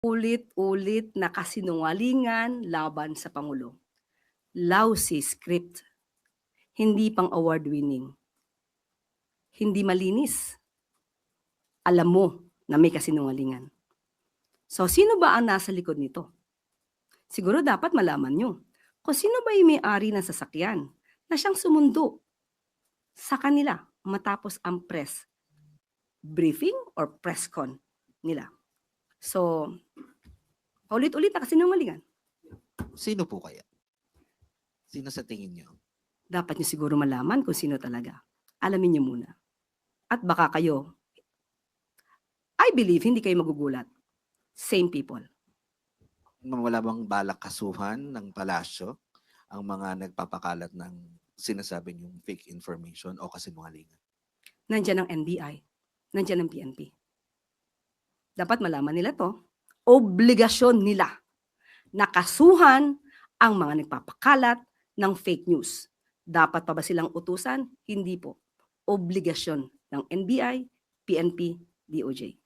Ulit-ulit na kasinungalingan laban sa Pangulo. Lousy script. Hindi pang award-winning. Hindi malinis. Alam mo na may kasinungalingan. So, sino ba ang nasa likod nito? Siguro dapat malaman nyo kung sino ba yung may-ari ng sasakyan na siyang sumundo sa kanila matapos ang press briefing or press con nila. So, ulit-ulit na kasinungalingan. Sino po kaya? Sino sa tingin niyo? Dapat nyo siguro malaman kung sino talaga. Alamin nyo muna. At baka kayo, I believe, hindi kayo magugulat. Same people. Wala bang balak kasuhan ng palasyo ang mga nagpapakalat ng sinasabi niyong fake information o kasinungalingan? Nandiyan ang NBI. Nandiyan ang PNP. Dapat malaman nila to. Obligasyon nila na kasuhan ang mga nagpapakalat ng fake news. Dapat pa ba silang utusan? Hindi po. Obligasyon ng NBI, PNP, DOJ.